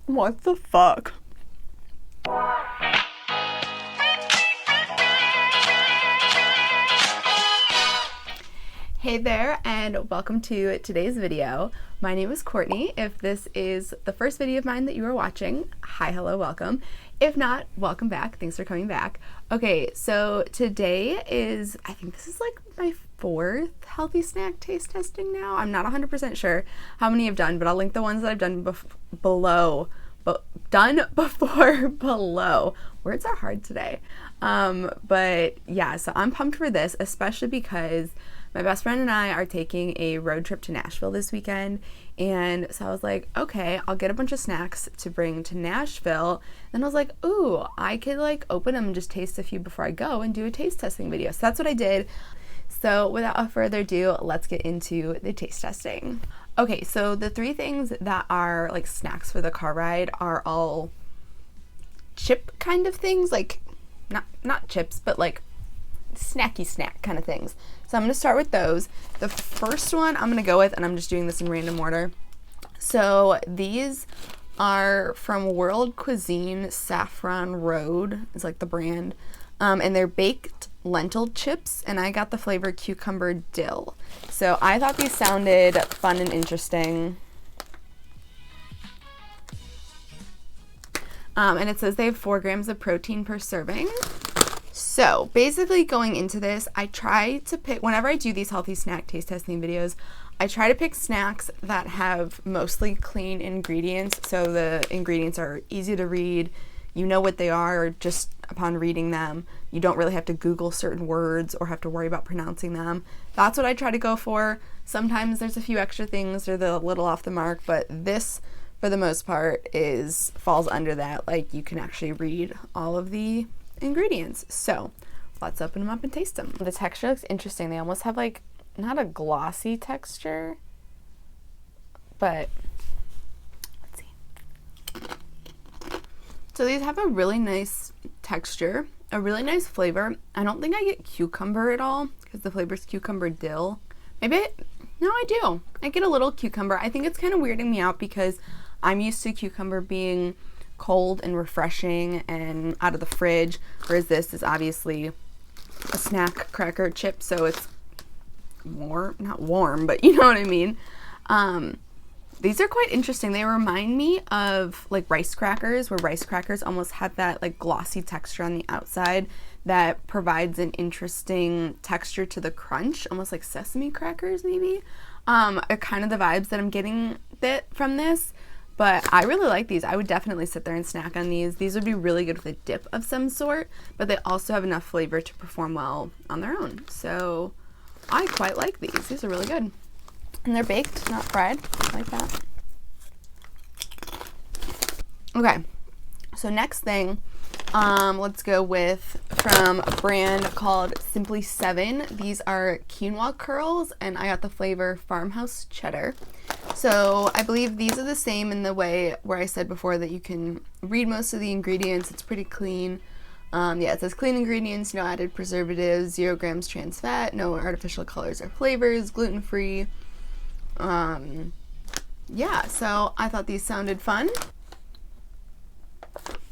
What the fuck? Hey there, and welcome to today's video. My name is Courtney. If this is the first video of mine that you are watching, hi, hello, welcome. If not, welcome back. Thanks for coming back. Okay, so today is, I think this is like my fourth healthy snack taste testing now. I'm not 100% sure how many I've done, but I'll link the ones that I've done below. Words are hard today. But yeah, so I'm pumped for this, especially because my best friend and I are taking a road trip to Nashville this weekend. And so I was like, okay, I'll get a bunch of snacks to bring to Nashville. Then I was like, ooh, I could like open them and just taste a few before I go and do a taste testing video. So that's what I did. So without further ado, let's get into the taste testing. Okay, so the three things that are like snacks for the car ride are all chip kind of things, like not chips, but like snacky snack kind of things. So I'm going to start with those. The first one I'm going to go with, and I'm just doing this in random order. So these are from World Cuisine. Saffron Road is like the brand. And they're baked lentil chips, and I got the flavor cucumber dill. So I thought these sounded fun and interesting. And it says they have 4 grams of protein per serving. So basically going into this, I try to pick, whenever I do these healthy snack taste testing videos, I try to pick snacks that have mostly clean ingredients. So the ingredients are easy to read. You know what they are just upon reading them. You don't really have to Google certain words or have to worry about pronouncing them. That's what I try to go for. Sometimes there's a few extra things or they're a little off the mark, but this, for the most part, falls under that. Like, you can actually read all of the ingredients. So let's open them up and taste them. The texture looks interesting. They almost have like, not a glossy texture, but let's see. So these have a really nice texture, a really nice flavor. I don't think I get cucumber at all because the flavor is cucumber dill. No, I do. I get a little cucumber. I think it's kind of weirding me out because I'm used to cucumber being cold and refreshing and out of the fridge, whereas this is obviously a snack cracker chip, so it's not warm, but you know what I mean. These are quite interesting. They remind me of like rice crackers, where rice crackers almost have that like glossy texture on the outside that provides an interesting texture to the crunch, almost like sesame crackers maybe. Are kind of the vibes that I'm getting from this. But I really like these. I would definitely sit there and snack on these. These would be really good with a dip of some sort, but they also have enough flavor to perform well on their own. So I quite like these. These are really good. And they're baked, not fried, like that. Okay, so next thing, let's go with from a brand called SimplySeven. These are quinoa curls, and I got the flavor farmhouse cheddar. So I believe these are the same in the way where I said before that you can read most of the ingredients. It's pretty clean. Yeah, it says clean ingredients, no added preservatives, 0 grams trans fat, no artificial colors or flavors, gluten-free. Yeah, so I thought these sounded fun.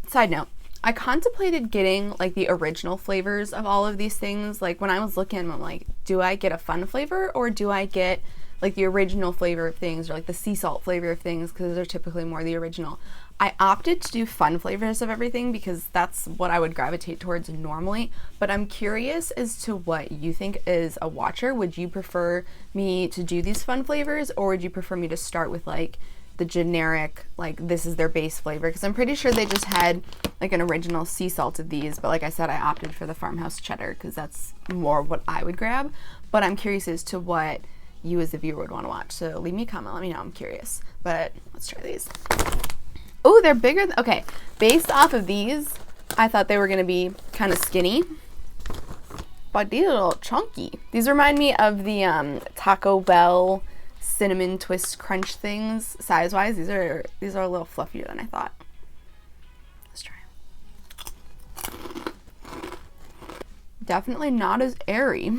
Side note, I contemplated getting like the original flavors of all of these things. Like when I was looking, I'm like, do I get a fun flavor or do I get like the original flavor of things, or like the sea salt flavor of things, because they're typically more the original. I opted to do fun flavors of everything because that's what I would gravitate towards normally, but I'm curious as to what you think as a watcher. Would you prefer me to do these fun flavors, or would you prefer me to start with like the generic, like this is their base flavor? Because I'm pretty sure they just had like an original sea salt of these, but like I said, I opted for the farmhouse cheddar because that's more what I would grab. But I'm curious as to what you as a viewer would want to watch, so leave me a comment, let me know, I'm curious. But let's try these. Oh, they're bigger. Okay, based off of these, I thought they were going to be kind of skinny, but these are a little chunky. These remind me of the Taco Bell cinnamon twist crunch things size-wise. These are a little fluffier than I thought. Let's try. Definitely not as airy.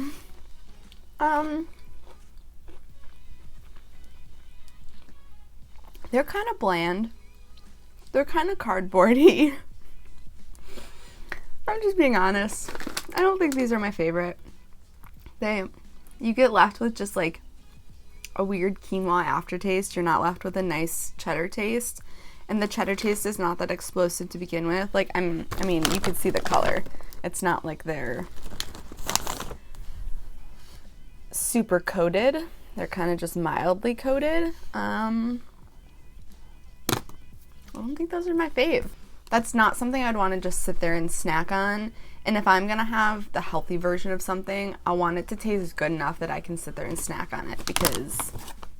They're kind of bland. They're kind of cardboardy. I'm just being honest. I don't think these are my favorite. You get left with just like a weird quinoa aftertaste. You're not left with a nice cheddar taste. And the cheddar taste is not that explosive to begin with. Like, I mean, you can see the color. It's not like they're super coated. They're kind of just mildly coated. I don't think those are my fave. That's not something I'd want to just sit there and snack on. And if I'm gonna have the healthy version of something, I want it to taste good enough that I can sit there and snack on it, because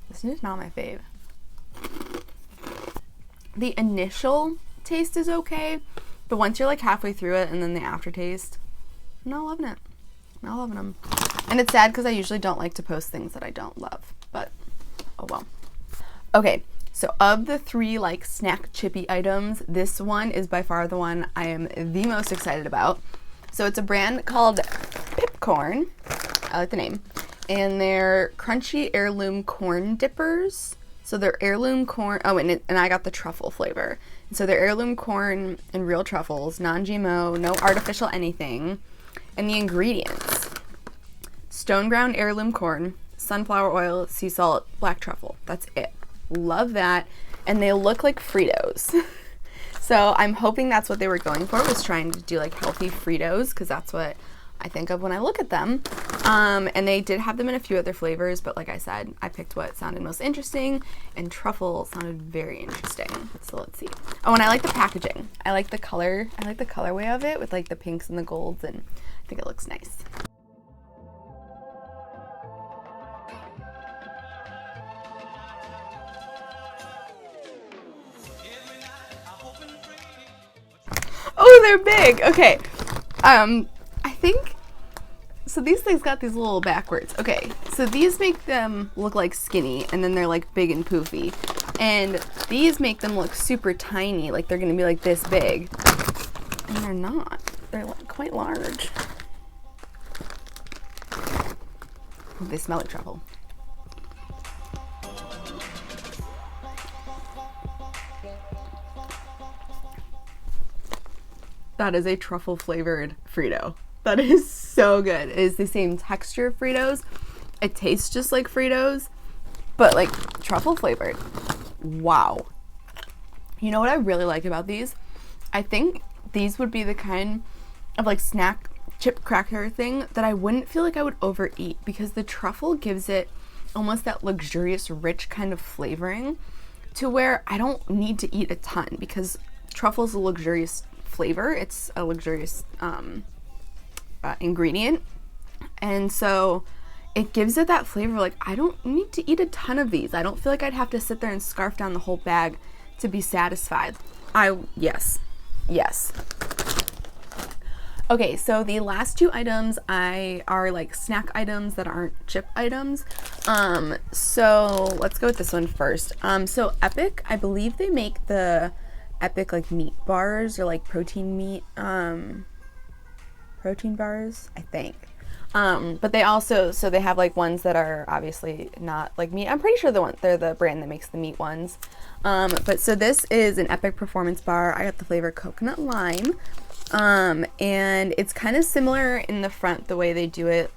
this is not my fave. The initial taste is okay, but once you're like halfway through it and then the aftertaste, I'm not loving it. Not loving them. And it's sad because I usually don't like to post things that I don't love, but oh well. Okay, so of the 3 like snack chippy items, this one is by far the one I am the most excited about. So it's a brand called Pipcorn. I like the name. And they're crunchy heirloom corn dippers. So they're heirloom corn. Oh, and I got the truffle flavor. And so they're heirloom corn and real truffles, non-GMO, no artificial anything. And the ingredients: stone ground heirloom corn, sunflower oil, sea salt, black truffle. That's it. Love that. And they look like Fritos. So I'm hoping that's what they were going for, was trying to do like healthy Fritos, because that's what I think of when I look at them. And they did have them in a few other flavors, but like I said, I picked what sounded most interesting, and truffle sounded very interesting. So let's see. Oh, and I like the packaging. I like the color. I like the colorway of it with like the pinks and the golds, and I think it looks nice. Oh, they're big. Okay. I think, so these things got these little backwards. Okay, so these make them look like skinny, and then they're like big and poofy. And these make them look super tiny, like they're gonna be like this big. And they're not. They're like quite large. They smell like truffle. That is a truffle flavored Frito. That is so good. It is the same texture of Fritos. It tastes just like Fritos, but like truffle flavored. Wow. You know what I really like about these? I think these would be the kind of like snack chip cracker thing that I wouldn't feel like I would overeat, because the truffle gives it almost that luxurious, rich kind of flavoring to where I don't need to eat a ton, because truffle is a luxurious flavor. It's a luxurious ingredient, and so it gives it that flavor. Like, I don't need to eat a ton of these. I don't feel like I'd have to sit there and scarf down the whole bag to be satisfied. Yes. Okay, so the last 2 items are like snack items that aren't chip items. So let's go with this one first. So Epic, I believe they make the Epic like meat bars, or like protein bars, I think. But they also, so they have like ones that are obviously not like meat. I'm pretty sure they're the brand that makes the meat ones. But so this is an Epic performance bar. I got the flavor coconut lime. And it's kind of similar in the front, the way they do it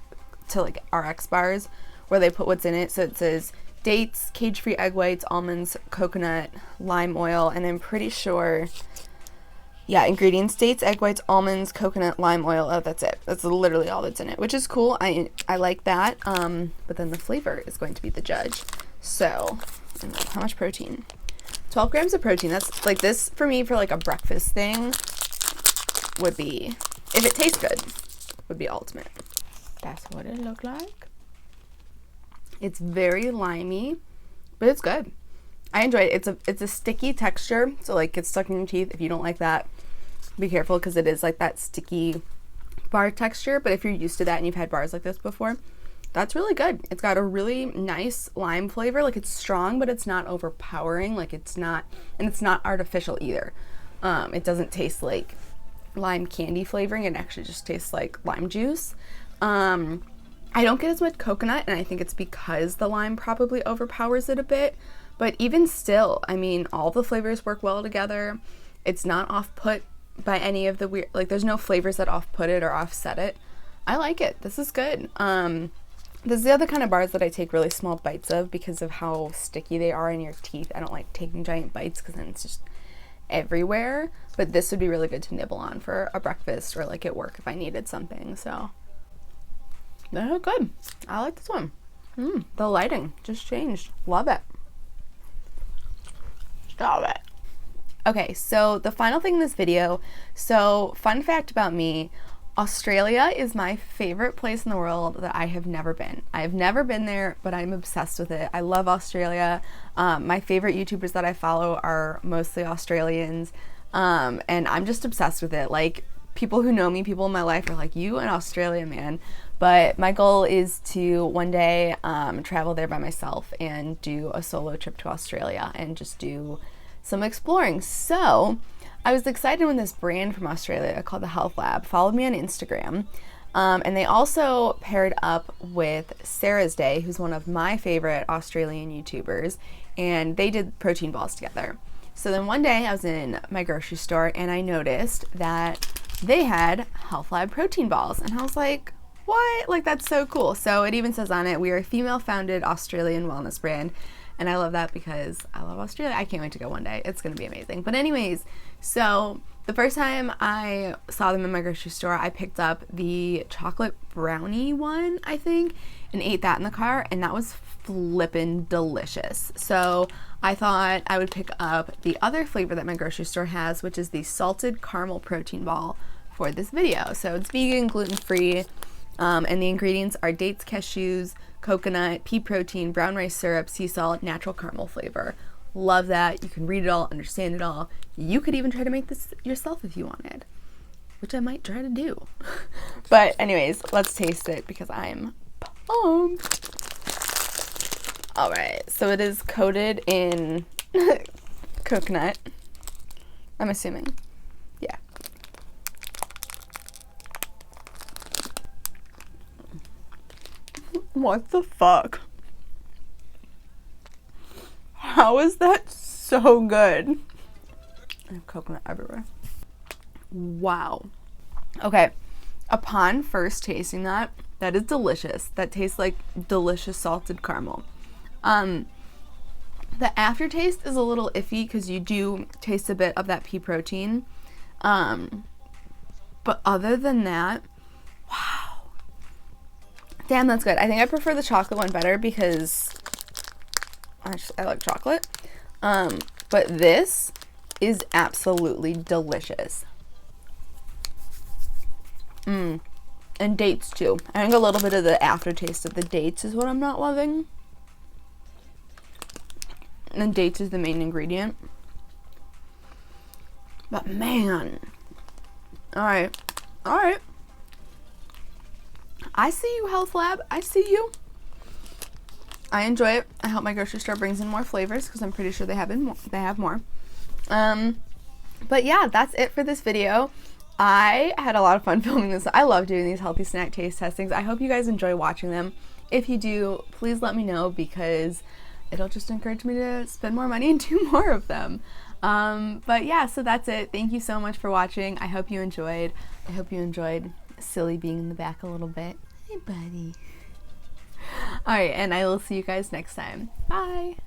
to like RX bars, where they put what's in it. So it says dates, cage-free egg whites, almonds, coconut, lime oil, and I'm pretty sure, yeah, ingredients: dates, egg whites, almonds, coconut, lime oil. Oh, that's it. That's literally all that's in it, which is cool. I like that. But then the flavor is going to be the judge. So, and then how much protein? 12 grams of protein. That's like, this for me, for like a breakfast thing, would be, if it tastes good, would be ultimate. That's what it looked like. It's very limey, but it's good. I enjoy it. It's a sticky texture, so like gets stuck in your teeth. If you don't like that, be careful, because it is like that sticky bar texture. But if you're used to that and you've had bars like this before, that's really good. It's got a really nice lime flavor. Like, it's strong, but it's not overpowering. Like, it's not, and it's not artificial either. It doesn't taste like lime candy flavoring. It actually just tastes like lime juice. I don't get as much coconut, and I think it's because the lime probably overpowers it a bit, But even still, I mean, all the flavors work well together. It's not off-put by any of the weird, like there's no flavors that off-put it or offset it. I like it. This is good. This is the other kind of bars that I take really small bites of because of how sticky they are in your teeth. I don't like taking giant bites because then it's just everywhere. But this would be really good to nibble on for a breakfast or like at work if I needed something. So they're good. I like this one. The lighting just changed. Love it. Love it. Okay, so the final thing in this video. So fun fact about me, Australia is my favorite place in the world that I have never been. I have never been there, but I'm obsessed with it. I love Australia. My favorite YouTubers that I follow are mostly Australians, and I'm just obsessed with it. Like, people who know me, people in my life are like, you in Australia, man. But my goal is to one day travel there by myself and do a solo trip to Australia and just do some exploring. So I was excited when this brand from Australia called the Health Lab followed me on Instagram, and they also paired up with Sarah's Day, who's one of my favorite Australian YouTubers, and they did protein balls together. So then one day I was in my grocery store and I noticed that they had Health Lab protein balls, and I was like, what? Like, that's so cool. So it even says on it, we are a female-founded Australian wellness brand. And I love that because I love Australia. I can't wait to go one day. It's going to be amazing. But anyways, so the first time I saw them in my grocery store, I picked up the chocolate brownie one, I think, and ate that in the car. And that was flippin' delicious. So I thought I would pick up the other flavor that my grocery store has, which is the salted caramel protein ball for this video. So it's vegan, gluten-free, and the ingredients are dates, cashews, coconut, pea protein, brown rice syrup, sea salt, natural caramel flavor. Love that. You can read it all, understand it all. You could even try to make this yourself if you wanted, which I might try to do. But anyways, let's taste it because I'm pumped. All right, so it is coated in coconut, I'm assuming. Yeah. What the fuck? How is that so good? I have coconut everywhere. Wow. Okay. Upon first tasting that, that is delicious. That tastes like delicious salted caramel. The aftertaste is a little iffy because you do taste a bit of that pea protein. But other than that, wow. Damn, that's good. I think I prefer the chocolate one better because I like chocolate. But this is absolutely delicious. And dates too. I think a little bit of the aftertaste of the dates is what I'm not loving. And dates is the main ingredient. But man. Alright. Alright. I see you, Health Lab. I see you. I enjoy it. I hope my grocery store brings in more flavors because I'm pretty sure they have more. But yeah, that's it for this video. I had a lot of fun filming this. I love doing these healthy snack taste testings. I hope you guys enjoy watching them. If you do, please let me know because it'll just encourage me to spend more money and do more of them. But yeah, so that's it. Thank you so much for watching. I hope you enjoyed. I hope you enjoyed Silly being in the back a little bit. Hey, buddy. Alright, and I will see you guys next time. Bye!